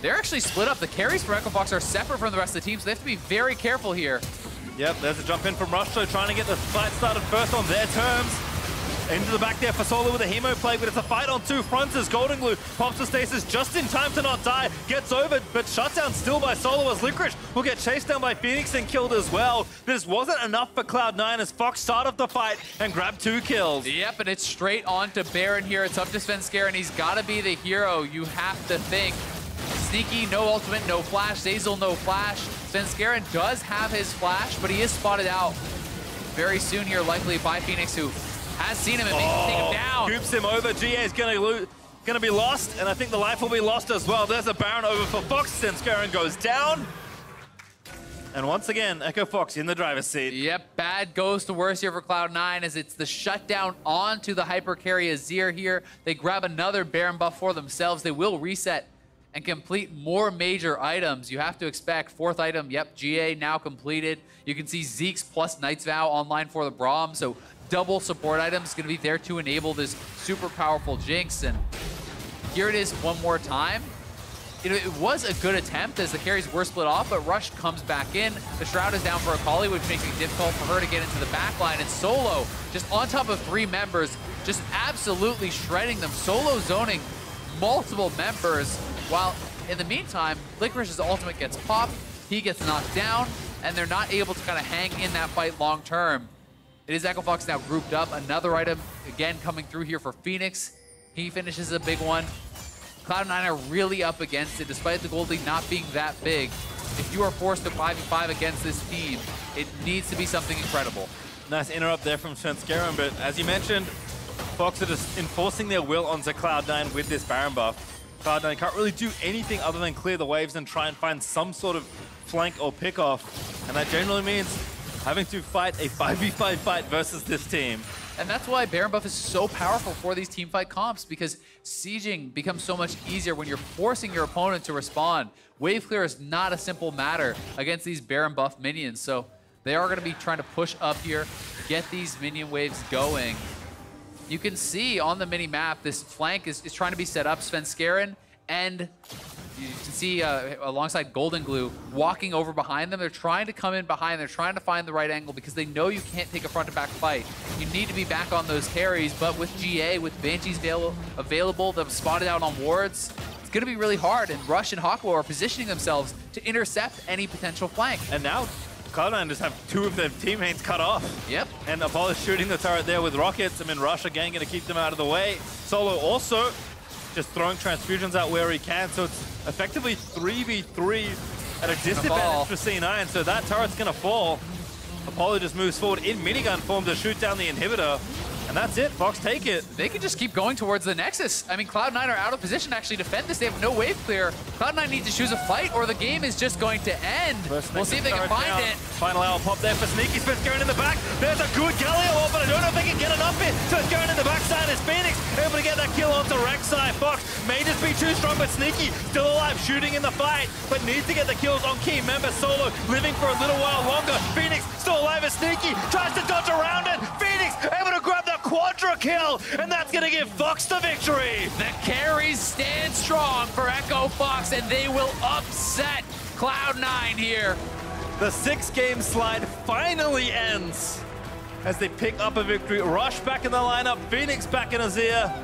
they're actually split up. The carries for Echo Fox are separate from the rest of the team, so they have to be very careful here. Yep, there's a jump in from Rush, so trying to get the fight started first on their terms. Into the back there for Solo with a Hemo Plague, but it's a fight on 2 fronts as Golden Glue pops the stasis just in time to not die. Gets over, but shut down still by Solo as Licorice will get chased down by Phoenix and killed as well. This wasn't enough for Cloud9 as Fox started the fight and grabbed 2 kills. Yep, and it's straight on to Baron here. It's up to Svenskeren. He's got to be the hero, you have to think. Sneaky, no ultimate, no flash. Zeyzal, no flash. Svenskeren does have his flash, but he is spotted out very soon here, likely by Phoenix, who has seen him and can take him down. Scoops him over. GA is going to be lost, and I think the life will be lost as well. There's a Baron over for Fox. Svenskeren goes down. And once again, Echo Fox in the driver's seat. Yep, bad goes to worse here for Cloud9 as it's the shutdown onto the hyper carry Azir here. They grab another Baron buff for themselves. They will reset and complete more major items. You have to expect 4th item, yep, GA now completed. You can see Zeke's plus Knight's Vow online for the Braum, so double support items going to be there to enable this super powerful Jinx. And here it is one more time. You know, it was a good attempt as the carries were split off, but Rush comes back in. The Shroud is down for Akali, which makes it difficult for her to get into the back line. And Solo, just on top of 3 members, just absolutely shredding them. Solo zoning multiple members, while in the meantime, Licorice's ultimate gets popped, he gets knocked down, and they're not able to kind of hang in that fight long term. It is Echo Fox now grouped up. Another item, again, coming through here for Phoenix. He finishes a big one. Cloud9 are really up against it, despite the gold lead not being that big. If you are forced to 5v5 against this team, it needs to be something incredible. Nice interrupt there from Svenskeren, but as you mentioned, Fox are just enforcing their will onto Cloud9 with this Baron buff. Cloud9 can't really do anything other than clear the waves and try and find some sort of flank or pick-off, and that generally means having to fight a 5v5 fight versus this team. And that's why Baron buff is so powerful for these teamfight comps, because sieging becomes so much easier when you're forcing your opponent to respond. Wave clear is not a simple matter against these Baron buff minions, so they are going to be trying to push up here, get these minion waves going. You can see on the mini-map, this flank is trying to be set up. Svenskeren and you can see alongside Golden Glue walking over behind them. They're trying to come in behind. They're trying to find the right angle because they know you can't take a front-to-back fight. You need to be back on those carries, but with GA, with Banshees available, they've spotted out on wards, it's going to be really hard, and Rush and Hawkwo are positioning themselves to intercept any potential flank. And now Cloud9 just have 2 of their teammates cut off. Yep. And Apollo's shooting the turret there with rockets. I mean, Rush again going to keep them out of the way. Solo also just throwing transfusions out where he can, so it's effectively 3v3 at a disadvantage for C9, so that turret's going to fall. Apollo just moves forward in minigun form to shoot down the inhibitor, and that's it. Fox take it. They can just keep going towards the Nexus. I mean, Cloud9 are out of position to actually defend this. They have no wave clear. Cloud9 needs to choose a fight or the game is just going to end. We'll see if they can find it. Final hour pop there for Sneaky. Spenskeren in the back. There's a good Galio ult, but I don't know if they can get enough here. Spenskeren in the backside is Phoenix, able to get that kill onto Rek'Sai. Fox may just be too strong, but Sneaky still alive, shooting in the fight, but needs to get the kills on key member. Solo living for a little while longer. Phoenix still alive as Sneaky tries to dodge around it. Phoenix able to grab the quadra kill, and that's going to give Fox the victory. The carries stand strong for Echo Fox, and they will upset Cloud9 here. The 6-game slide finally ends as they pick up a victory. Rush back in the lineup, Phoenix back in Azir.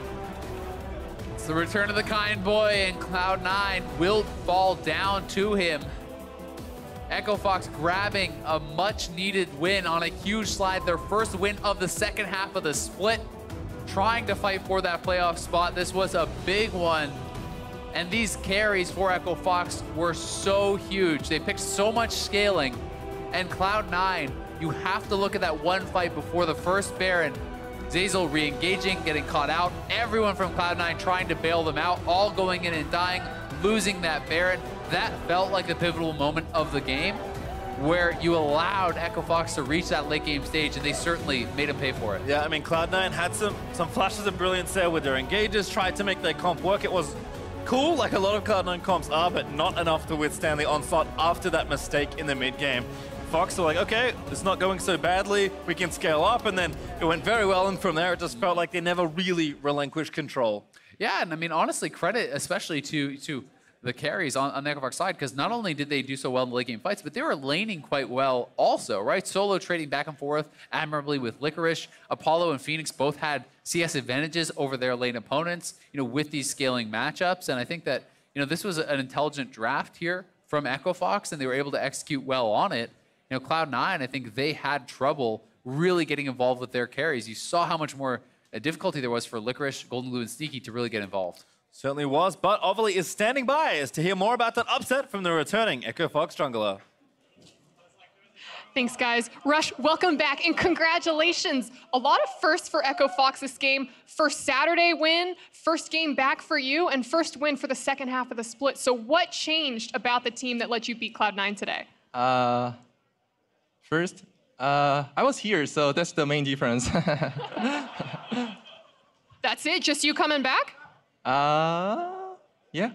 It's the return of the kind boy, and Cloud9 will fall down to him. Echo Fox grabbing a much-needed win on a huge slide, their first win of the second half of the split, trying to fight for that playoff spot. This was a big one, and these carries for Echo Fox were so huge. They picked so much scaling, and Cloud9, you have to look at that one fight before the first Baron. Zeyzal re-engaging, getting caught out, everyone from Cloud9 trying to bail them out, all going in and dying, losing that Baron. That felt like the pivotal moment of the game where you allowed Echo Fox to reach that late game stage, and they certainly made him pay for it. Yeah, I mean, Cloud9 had some flashes of brilliance there with their engages, tried to make their comp work. It was cool, like a lot of Cloud9 comps are, but not enough to withstand the onslaught after that mistake in the mid game. Fox were like, okay, it's not going so badly, we can scale up, and then it went very well, and from there it just felt like they never really relinquished control. Yeah, and I mean, honestly, credit especially to the carries on the Echo Fox side, because not only did they do so well in the late game fights, but they were laning quite well also, right? Solo trading back and forth admirably with Licorice. Apollo and Phoenix both had CS advantages over their lane opponents, with these scaling matchups. And I think that, this was an intelligent draft here from Echo Fox, and they were able to execute well on it. Cloud9, I think they had trouble really getting involved with their carries. You saw how much more difficulty there was for Licorice, Golden Glue, and Sneaky to really get involved. Certainly was, but Ovally is standing by as to hear more about that upset from the returning Echo Fox jungler. Thanks, guys. Rush, welcome back, and congratulations. A lot of firsts for Echo Fox this game. First Saturday win, first game back for you, and first win for the second half of the split. So what changed about the team that let you beat Cloud9 today? First, I was here, so that's the main difference. That's it? Just you coming back? Yeah.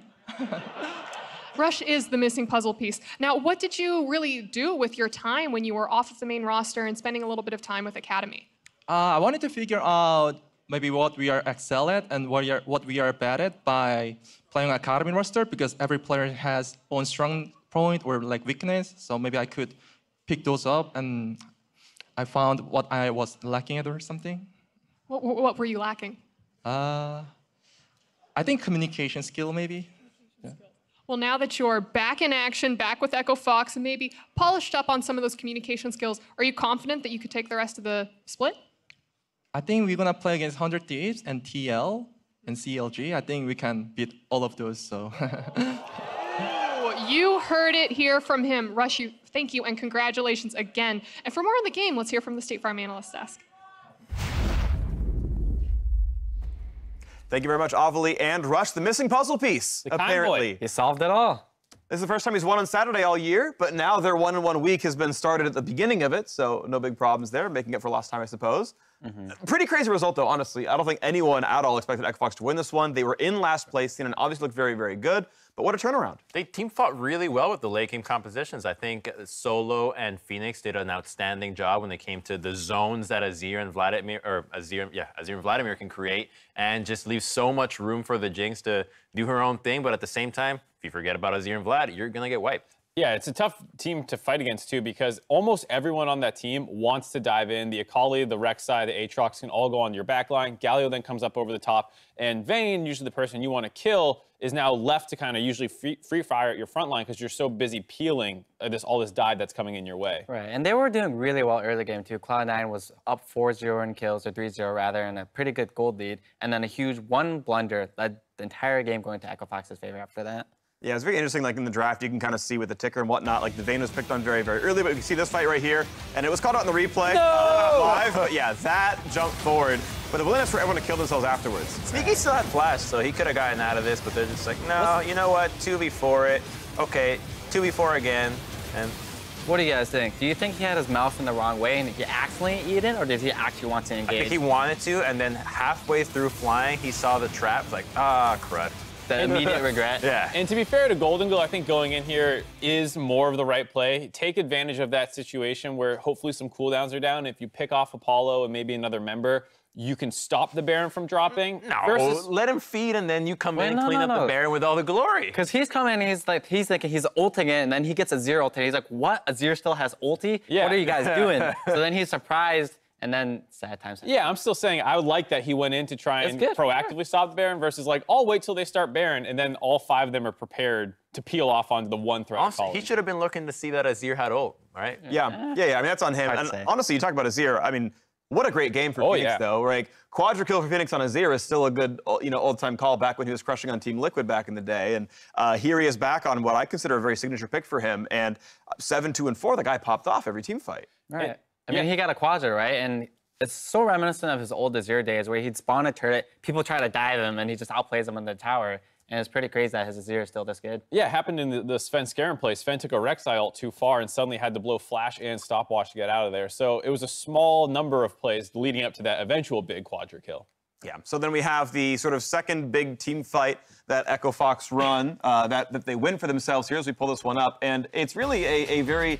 Rush is the missing puzzle piece. Now, what did you really do with your time when you were off of the main roster and spending a little bit of time with Academy? I wanted to figure out maybe what we are excel at and what we are bad at by playing Academy roster, because every player has own strong point or like weakness. So maybe I could pick those up, and I found what I was lacking at or something. What were you lacking? I think communication skill, maybe. Yeah. Well, now that you're back in action, back with Echo Fox, and maybe polished up on some of those communication skills, are you confident that you could take the rest of the split? I think we're going to play against 100 Thieves and TL and CLG. I think we can beat all of those, so. You heard it here from him. Rush, thank you, and congratulations again. And for more on the game, let's hear from the State Farm Analyst Desk. Thank you very much, Ovally and Rush. The missing puzzle piece, apparently. He solved it all. This is the first time he's won on Saturday all year, but now their one-on-one week has been started at the beginning of it, so no big problems there, making up for lost time, I suppose. Pretty crazy result, though, honestly. I don't think anyone at all expected Echo Fox to win this one. They were in last place, and obviously looked very, very good. But what a turnaround. They team fought really well with the late game compositions. I think Solo and Phoenix did an outstanding job when they came to the zones that Azir and Vladimir can create, and just leave so much room for the Jinx to do her own thing. But at the same time, if you forget about Azir and Vlad, you're gonna get wiped. Yeah, it's a tough team to fight against, too, because almost everyone on that team wants to dive in. The Akali, the Rek'Sai, the Aatrox can all go on your back line. Galio then comes up over the top. And Vayne, usually the person you want to kill, is now left to kind of usually free fire at your front line because you're so busy peeling all this dive that's coming in your way. Right, and they were doing really well early game, too. Cloud9 was up 4-0 in kills, or 3-0 rather, and a pretty good gold lead. And then a huge one blunder led the entire game going to Echo Fox's favor after that. Yeah, it's very interesting, like in the draft, you can kind of see with the ticker and whatnot, like the Vayne was picked on very, very early, but you can see this fight right here, and it was called out in the replay. No! Live, but yeah, that jumped forward. But the willingness for everyone to kill themselves afterwards. Sneaky still had flash, so he could have gotten out of this, but they're just like, no, you know what, 2v4 it. Okay, 2v4 again, and... What do you guys think? Do you think he had his mouse in the wrong way and he accidentally ate it, or did he actually want to engage? I think he wanted to, and then halfway through flying, he saw the trap, was like, ah, crud. The immediate regret. Yeah. And to be fair to Golden Goal, I think going in here is more of the right play. Take advantage of that situation where hopefully some cooldowns are down. If you pick off Apollo and maybe another member, you can stop the Baron from dropping. No, let him feed, and then you come in and clean up the Baron with all the glory. Because he's coming and he's thinking he's ulting it, and then he gets a Azir ulti. He's like, what? Azir still has ulti? Yeah. What are you guys doing? So then he's surprised, and then sad times. Yeah, I'm still saying I would like that he went in to try and proactively stop the Baron versus like, I'll wait till they start Baron, and then all 5 of them are prepared to peel off onto the one threat. Honestly, he should have been looking to see that Azir had ult, right? Yeah, I mean, that's on him. And honestly, you talk about Azir, I mean, what a great game for Phoenix, though. Like, quadra kill for Phoenix on Azir is still a good, old-time call back when he was crushing on Team Liquid back in the day. And here he is back on what I consider a very signature pick for him. And 7, 2, and 4, the guy popped off every team fight. Right. I mean, he got a quadra, right? And it's so reminiscent of his old Azir days where he'd spawn a turret, people try to dive him, and he just outplays them in the tower. And it's pretty crazy that his Azir is still this good. Yeah, it happened in the Sven Scarin play. Sven took a Rek'Sai ult too far and suddenly had to blow flash and stopwatch to get out of there. So it was a small number of plays leading up to that eventual big quadra kill. Yeah, so then we have the sort of second big team fight that Echo Fox run, that they win for themselves here as we pull this one up. And it's really a very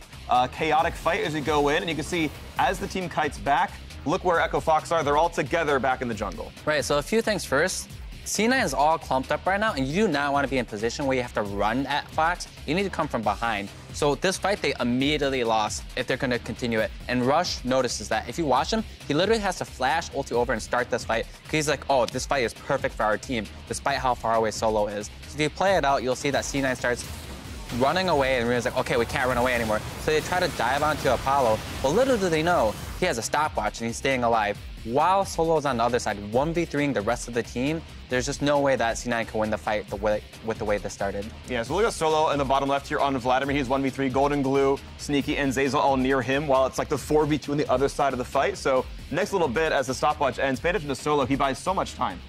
chaotic fight as we go in. And you can see as the team kites back, look where Echo Fox are. They're all together back in the jungle. Right, so a few things first. C9 is all clumped up right now, and you do not want to be in a position where you have to run at Fox. You need to come from behind. So this fight, they immediately lost if they're going to continue it. And Rush notices that. If you watch him, he literally has to flash ulti over and start this fight because he's like, oh, this fight is perfect for our team, despite how far away Solo is. So if you play it out, you'll see that C9 starts running away and realize like, okay, we can't run away anymore. So they try to dive onto Apollo, but little do they know, he has a stopwatch and he's staying alive. While Solo's on the other side, 1v3ing the rest of the team, there's just no way that C9 can win the fight with the way this started. Yeah, so look at Solo in the bottom left here on Vladimir. He's 1v3, Golden Glue, Sneaky, and Zeyzal all near him, while it's like the 4v2 on the other side of the fight. So next little bit, as the stopwatch ends, pay attention to Solo. He buys so much time.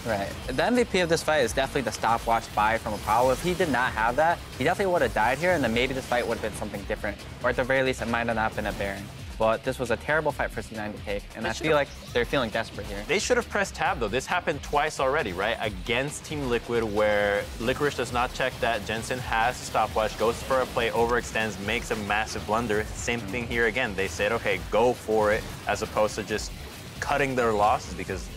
Right. The MVP of this fight is definitely the stopwatch buy from Apollo. If he did not have that, he definitely would have died here, and then maybe this fight would have been something different. Or at the very least, it might have not been a Baron. But this was a terrible fight for C9 to take, and I feel like they're feeling desperate here. They should have pressed tab, though. This happened twice already, right? Against Team Liquid, where Licorice does not check that. Jensen has stopwatch, goes for a play, overextends, makes a massive blunder. Same thing here again. They said, okay, go for it, as opposed to just cutting their losses, because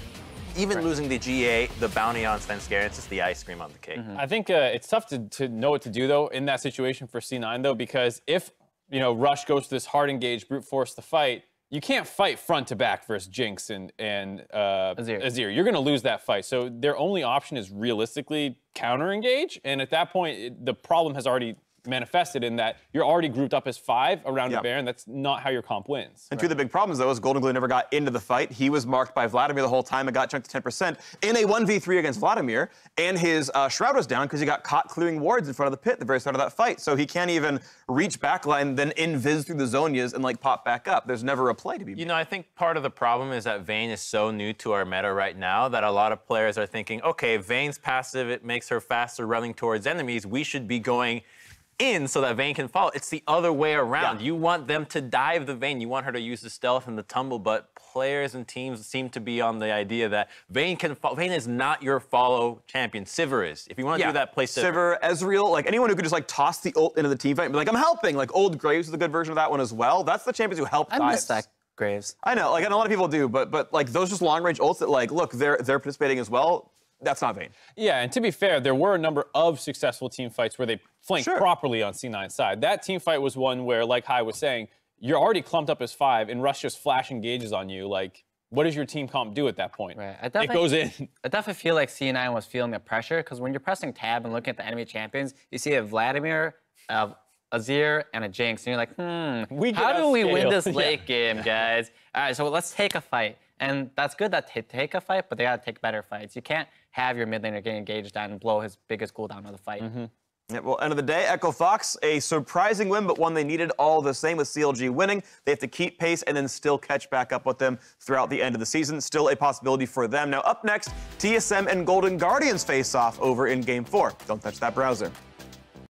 even losing the GA, the bounty on Sven Scarin, it's just the ice cream on the cake. I think it's tough to know what to do, though, in that situation for C9, though, because if Rush goes to this hard engage, brute force the fight, you can't fight front to back versus Jinx and Azir. You're going to lose that fight. So their only option is realistically counter engage. And at that point, the problem has already manifested in that you're already grouped up as 5 around a Baron. That's not how your comp wins. And two of the big problems, though, is Golden Glue never got into the fight. He was marked by Vladimir the whole time and got chunked to 10% in a 1v3 against Vladimir. And his Shroud was down because he got caught clearing wards in front of the pit at the very start of that fight. So he can't even reach backline, then invis through the Zonias and, like, pop back up. There's never a play to be made. I think part of the problem is that Vayne is so new to our meta right now that a lot of players are thinking, okay, Vayne's passive, it makes her faster running towards enemies. We should be going in so that Vayne can follow. It's the other way around. Yeah. You want them to dive the Vayne. You want her to use the stealth and the tumble, but players and teams seem to be on the idea that Vayne can follow. Vayne is not your follow champion. Sivir is. If you want to do that, play Sivir. Sivir, Ezreal, like anyone who could just like toss the ult into the team fight and be like, I'm helping. Like Old Graves is a good version of that one as well. That's the champions who help I miss that Graves. I know, like, and a lot of people do, but like those just long range ults that like, look, they're participating as well. That's not Vayne. Yeah, and to be fair, there were a number of successful team fights where they flanked properly on C9's side. That team fight was one where, like Hai was saying, you're already clumped up as 5, and Rush just flash engages on you. Like, what does your team comp do at that point? Right. It goes in. I definitely feel like C9 was feeling the pressure, because when you're pressing tab and looking at the enemy champions, you see a Vladimir, Azir, and a Jinx, and you're like, how do we win this late game, guys? All right, so let's take a fight. And that's good that they take a fight, but they gotta take better fights. You can't have your mid laner get engaged down and blow his biggest cooldown of the fight. Yeah, well, end of the day, Echo Fox, a surprising win, but one they needed all the same with CLG winning. They have to keep pace and then still catch back up with them throughout the end of the season. Still a possibility for them. Now up next, TSM and Golden Guardians face off over in Game 4. Don't touch that browser.